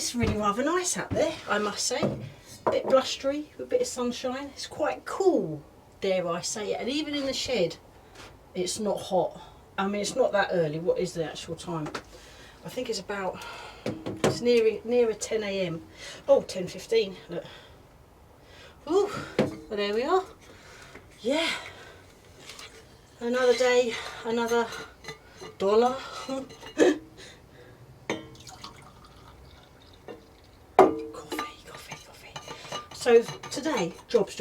it's really rather nice out there, I must say. A bit blustery, with a bit of sunshine. It's quite cool, dare I say it. And even in the shed, it's not hot. I mean, it's not that early. What is the actual time? I think it's about, it's nearer 10 a.m. Oh, 10:15. Look. Ooh, well, there we are. Yeah. Another day, another dollar. Coffee. So today, jobs.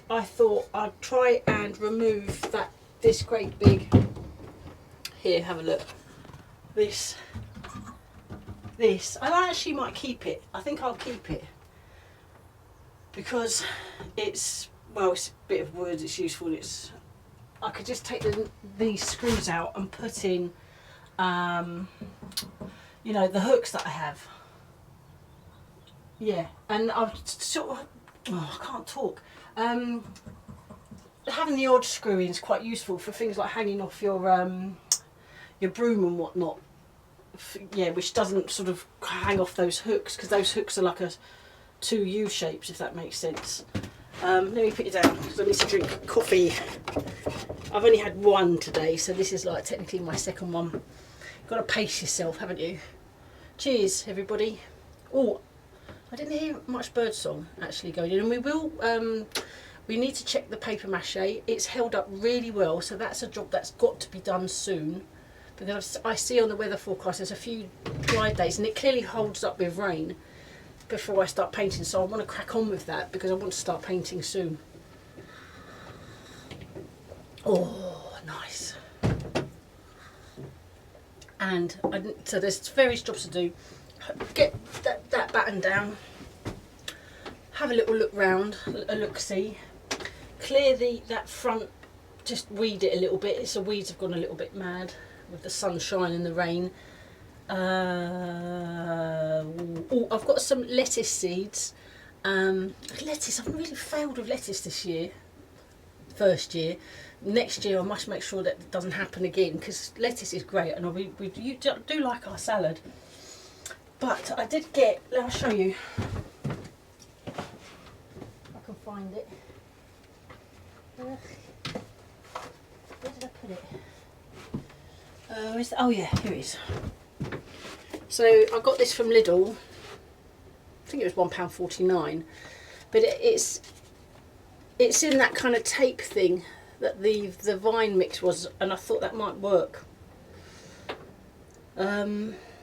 I thought I'd try and remove this great big, here, have a look. This, I actually might keep it. I think I'll keep it. Because it's a bit of wood, it's useful, I could just take these screws out and put in, you know, the hooks that I have. Yeah, and I've sort of, I can't talk. Having the odd screw in is quite useful for things like hanging off your broom and whatnot. Yeah, which doesn't sort of hang off those hooks, because those hooks are like two U shapes, if that makes sense. Let me put it down because I need to drink coffee. I've only had one today, so this is like technically my second one. You've got to pace yourself, haven't you? Cheers, everybody. Oh, I didn't hear much bird song actually going in, and we will. We need to check the paper mache. It's held up really well, so that's a job that's got to be done soon. Because I see on the weather forecast there's a few dry days, and it clearly holds up with rain before I start painting, so I want to crack on with that because I want to start painting soon. Oh, nice. And so there's various jobs to do. Get that batten down, have a little look round, a look-see, clear that front, just weed it a little bit. The weeds have gone a little bit mad with the sunshine and the rain. I've got some lettuce seeds. Lettuce, I've really failed with lettuce this year. First year. Next year I must make sure that it doesn't happen again, because lettuce is great and we do like our salad. But I did get, I'll show you. If I can find it. Where did I put it? Oh yeah, here it is. So I got this from Lidl. I think it was £1.49, but it's in that kind of tape thing that the vine mix was, and I thought that might work.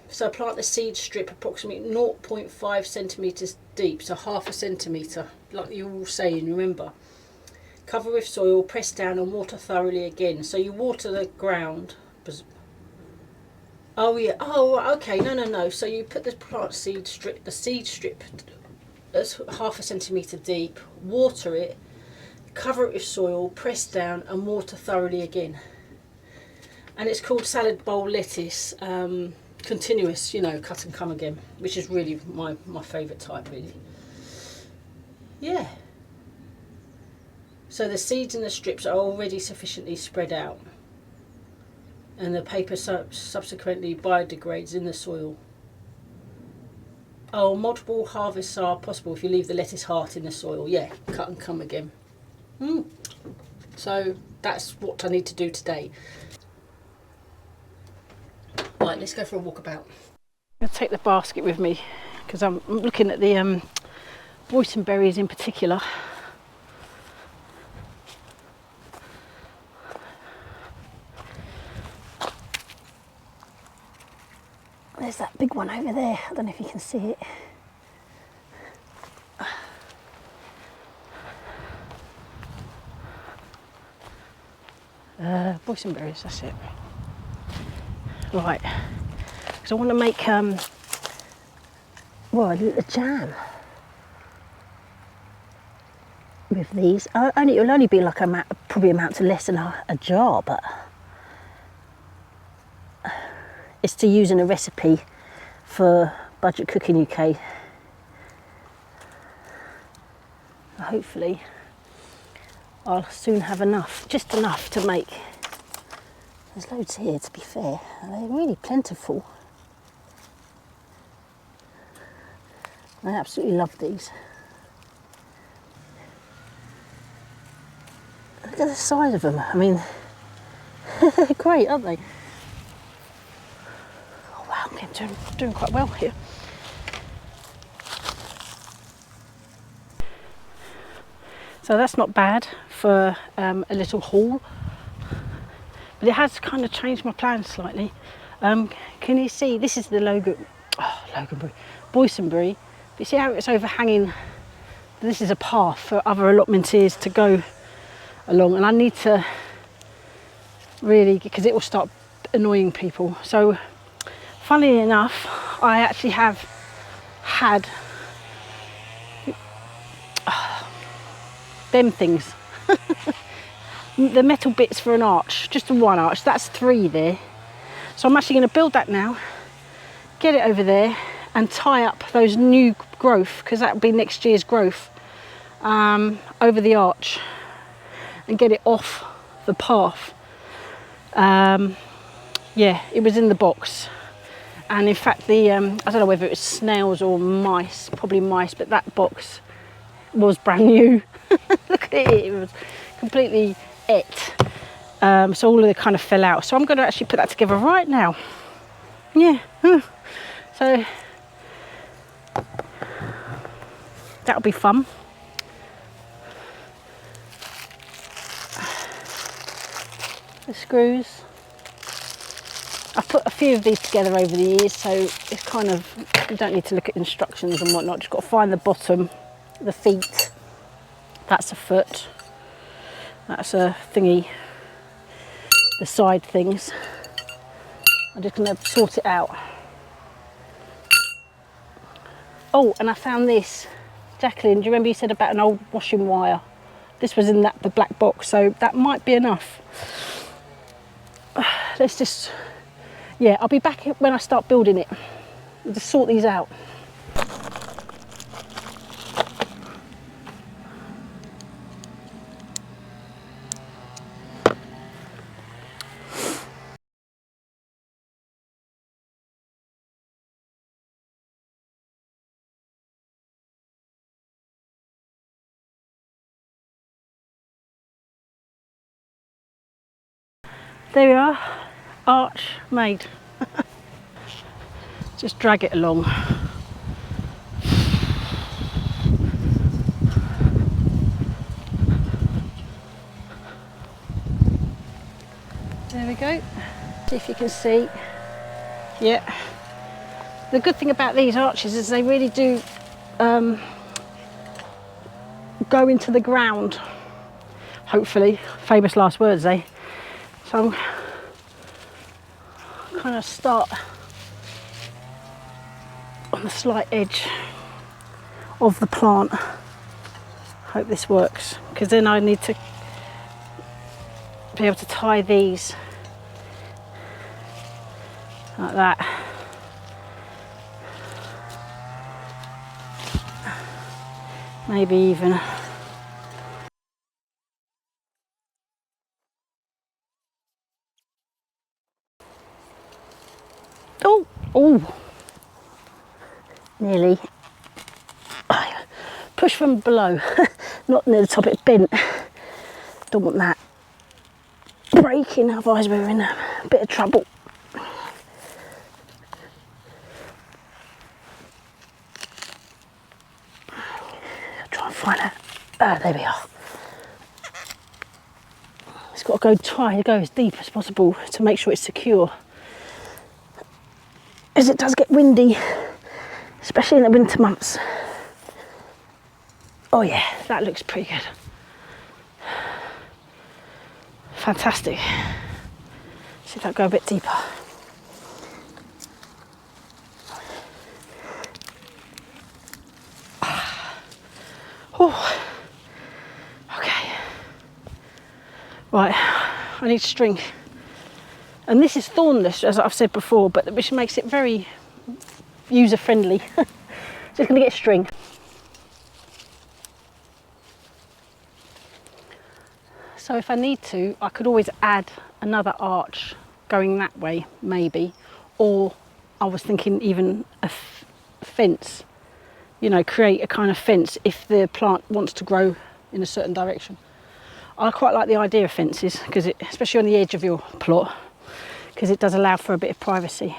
So I plant the seed strip approximately 0.5 centimetres deep, so half a centimetre, like you're all saying, remember. Cover with soil, press down and water thoroughly again. So you water the ground. Oh yeah, oh okay, no. So you put the seed strip that's half a centimetre deep, water it, cover it with soil, press down and water thoroughly again. And it's called salad bowl lettuce, continuous, you know, cut and come again, which is really my favourite type, really. Yeah. So the seeds and the strips are already sufficiently spread out, and the paper subsequently biodegrades in the soil. Oh, multiple harvests are possible if you leave the lettuce heart in the soil. Yeah, cut and come again. So that's what I need to do today. Right, let's go for a walkabout. I'm going to take the basket with me because I'm looking at the boysenberries in particular. There's that big one over there. I don't know if you can see it. Boysenberries, that's it. Right, because I want to make a jam with these. It'll only be like probably amount to less than a jar, but it's to use in a recipe for Budget Cooking UK. Hopefully I'll soon have enough, just enough to make. There's loads here, to be fair, and they're really plentiful. I absolutely love these. Look at the size of them. I mean, they're great, aren't they? Oh wow, I'm doing quite well here. So that's not bad for a little haul, but it has kind of changed my plans slightly. Can you see, this is the Boysenberry. But you see how it's overhanging? This is a path for other allotmenteers to go along, and I need to really, because it will start annoying people. So funnily enough, I actually have had them things. The metal bits for an arch, just the one arch, that's 3 there. So I'm actually going to build that now, get it over there and tie up those new growth, because that will be next year's growth, over the arch and get it off the path. Yeah, it was in the box, and in fact the I don't know whether it was snails or mice, probably mice, but that box was brand new. Look at it, it was completely so all of it kind of fell out. So I'm going to actually put that together right now. Yeah, so that'll be fun. The screws, I've put a few of these together over the years, so it's kind of, you don't need to look at instructions and whatnot, just got to find the bottom, the feet, that's a foot, that's a thingy, the side things. I'm just going to sort it out. Oh, and I found this. Jacqueline, do you remember you said about an old washing wire? This was in the black box, so that might be enough. Let's just, yeah, I'll be back when I start building it. I'll just sort these out. There we are, arch made. Just drag it along. There we go. See if you can see. Yeah. The good thing about these arches is they really do go into the ground. Hopefully, famous last words, eh? So I'm kind of start on the slight edge of the plant. Hope this works, because then I need to be able to tie these like that. Maybe even oh, nearly. Push from below, not near the top, it's bent. Don't want that breaking, otherwise we're in a bit of trouble. I'll try and find it. There we are. It's got to try to go as deep as possible to make sure it's secure, as it does get windy, especially in the winter months. Oh yeah, that looks pretty good. Fantastic. See if I go a bit deeper. Oh, okay. Right, I need string. And this is thornless, as I've said before, but which makes it very user-friendly. Just going to get string. So if I need to, I could always add another arch going that way, maybe. Or I was thinking even a fence you know, create a kind of fence if the plant wants to grow in a certain direction. I quite like the idea of fences, because especially on the edge of your plot, because it does allow for a bit of privacy.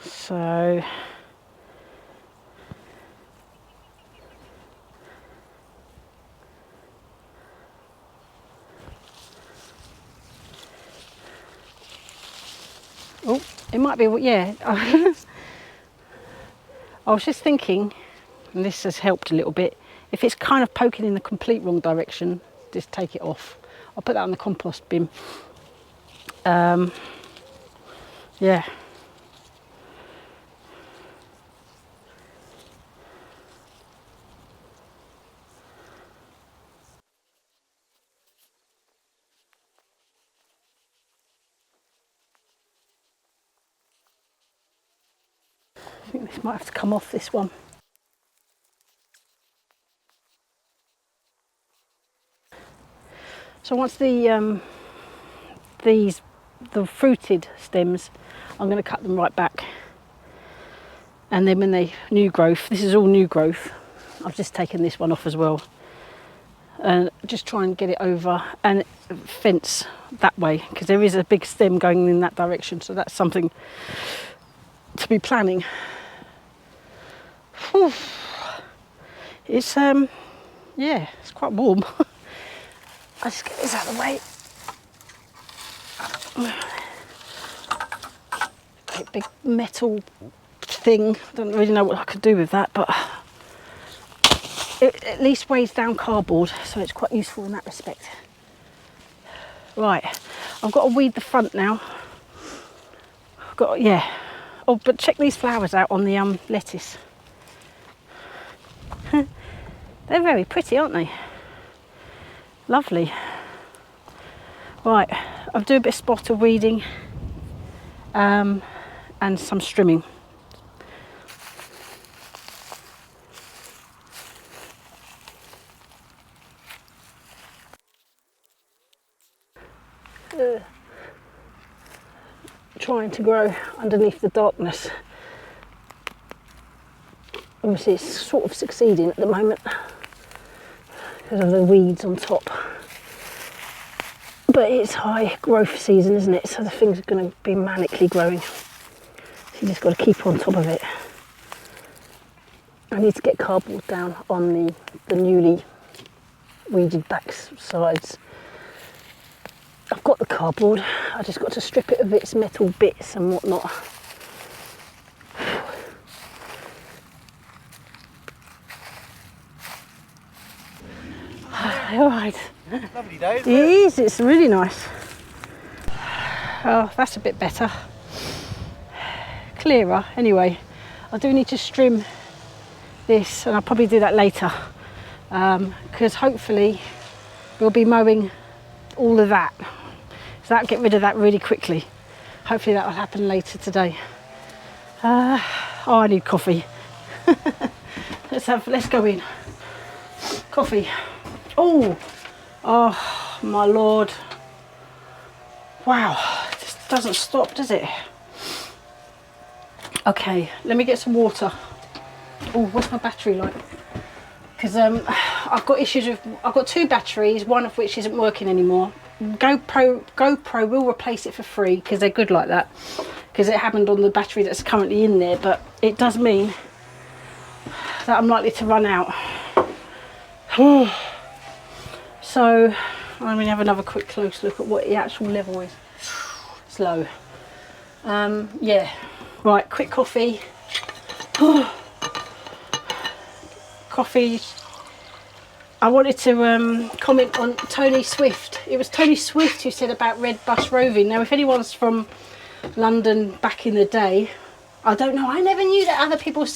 So oh, it might be, yeah. I was just thinking, and this has helped a little bit, if it's kind of poking in the complete wrong direction, just take it off. I'll put that on the compost bin. Yeah. I think this might have to come off, this one. So once the fruited stems, I'm going to cut them right back, and then when they new growth, this is all new growth, I've just taken this one off as well, and just try and get it over and fence that way, because there is a big stem going in that direction, so that's something to be planning. Whew. It's yeah, it's quite warm. I'll just get this out of the way. Great big metal thing. Don't really know what I could do with that, but it at least weighs down cardboard, so it's quite useful in that respect. Right, I've got to weed the front now. Yeah. Oh, but check these flowers out on the lettuce. They're very pretty, aren't they? Lovely. Right, I'll do a bit of spotter weeding and some strimming. Trying to grow underneath the darkness. Obviously it's sort of succeeding at the moment because of the weeds on top. But it's high growth season, isn't it? So the things are going to be manically growing. So you just got to keep on top of it. I need to get cardboard down on the newly weeded back sides. I've got the cardboard, I just got to strip it of its metal bits and whatnot. Alright. Lovely day, isn't it? It is, it's really nice. Oh, that's a bit better. Clearer, anyway. I do need to trim this, and I'll probably do that later. Because hopefully we'll be mowing all of that. So that'll get rid of that really quickly. Hopefully that will happen later today. Oh, I need coffee. Let's go in. Coffee. Oh my lord. Wow, it just doesn't stop, does it? Okay, let me get some water. Oh, what's my battery like? Because I've got issues with, I've got two batteries, one of which isn't working anymore. GoPro will replace it for free because they're good like that, because it happened on the battery that's currently in there, but it does mean that I'm likely to run out. So I'm going to have another quick close look at what the actual level is. It's low. Yeah, right, quick coffee. Coffee. I wanted to comment on Tony Swift. It was Tony Swift who said about red bus roving. Now, if anyone's from London back in the day, I don't know. I never knew that other people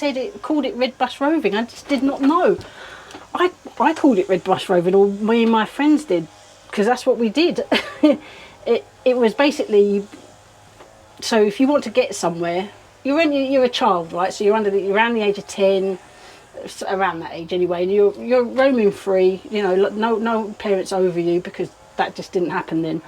called it red bus roving. I just did not know. I called it red bus roving, or me and my friends did, because that's what we did. It was basically, so if you want to get somewhere, you're a child, right? So you're around the age of 10. Around that age anyway, and you're roaming free, you know, no parents over you, because that just didn't happen then.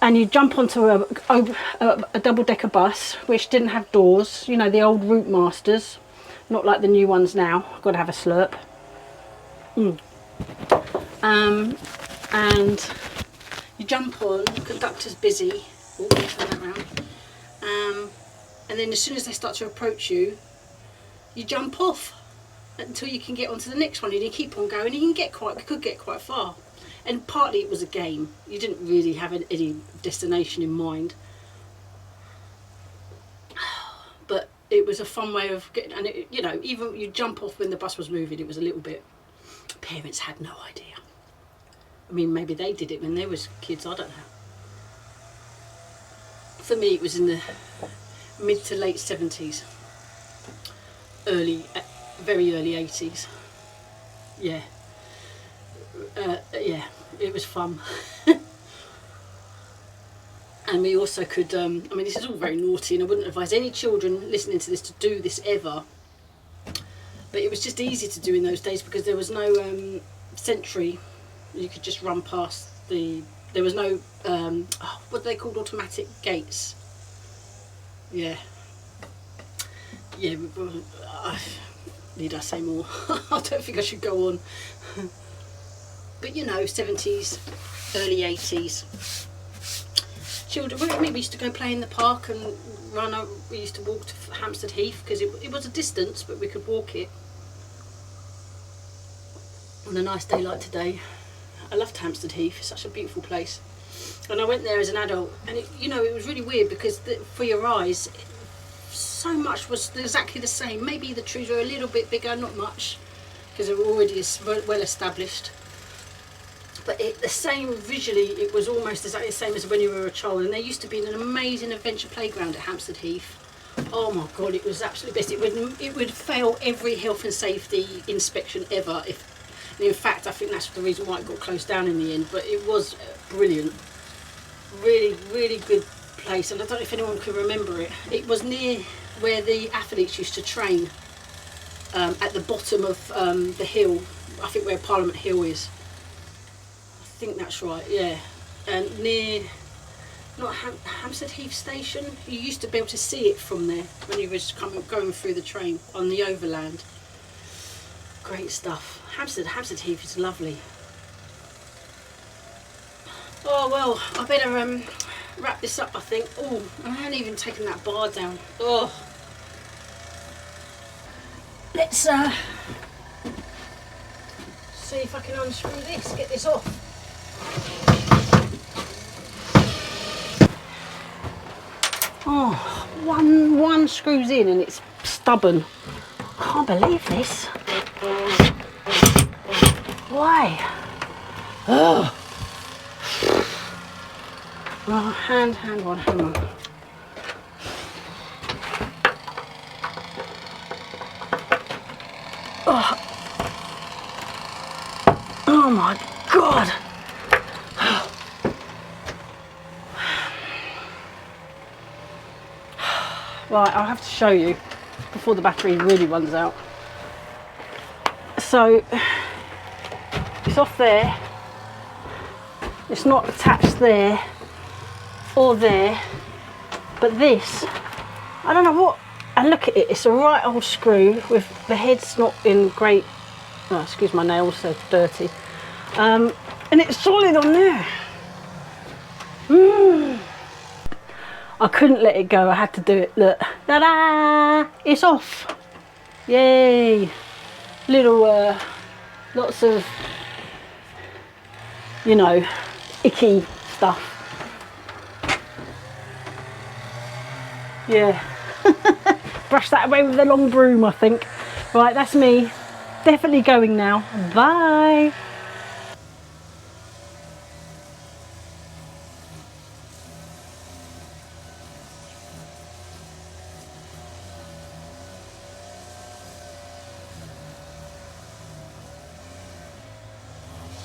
and you jump onto a double-decker bus which didn't have doors, you know, the old Route Masters, not like the new ones now. I've got to have a slurp. And you jump on, the conductor's busy. Oh, turn that round. And then as soon as they start to approach you, you jump off until you can get onto the next one, and you keep on going, and you could get quite far. And partly it was a game. You didn't really have any destination in mind, but it was a fun way of getting. And it, you know, even you jump off when the bus was moving, it was a little bit. Parents had no idea. I mean, maybe they did it when they was kids. I don't know. For me, it was in the mid to late 70s, very early 80s. Yeah. Yeah, it was fun. And we also could, I mean, this is all very naughty, and I wouldn't advise any children listening to this to do this ever, but it was just easy to do in those days because there was no sentry. You could just run past there was no, what are they called, automatic gates? Yeah. Yeah, need I say more? I don't think I should go on. But you know, 70s, early 80s. Children, we used to go play in the park and run. We used to walk to Hampstead Heath because it was a distance, but we could walk it. On a nice day like today, I loved Hampstead Heath. It's such a beautiful place. And I went there as an adult, and you know, it was really weird because for your eyes, so much was exactly the same. Maybe the trees were a little bit bigger, not much, because they were already well established. But the same visually, it was almost exactly the same as when you were a child. And there used to be an amazing adventure playground at Hampstead Heath. Oh my God, it was absolutely best. It would fail every health and safety inspection ever. And in fact, I think that's the reason why it got closed down in the end. But it was brilliant, really, really good place. And I don't know if anyone can remember it. It was near where the athletes used to train, at the bottom of the hill. I think where Parliament Hill is. I think that's right, yeah. And near, not Hampstead Heath Station, you used to be able to see it from there when you was going through the train on the overland. Great stuff. Hampstead Heath is lovely. Oh well, I better wrap this up, I think. Oh, I haven't even taken that bar down. Oh. Let's see if I can unscrew this, get this off. Oh, one screws in and it's stubborn. I can't believe this. Why? Oh. Oh, hang on. Oh. Oh my God. Right, I'll have to show you before the battery really runs out. So it's off there. It's not attached there or there, but this, I don't know what. And look at it, it's a right old screw with the head's not in great. Oh, excuse my nails, they're dirty. And it's solid on there. I couldn't let it go, I had to do it. Look, ta-da! It's off. Yay! Little, lots of, you know, icky stuff. Yeah. Brush that away with the long broom, I think. Right, that's me. Definitely going now. Bye.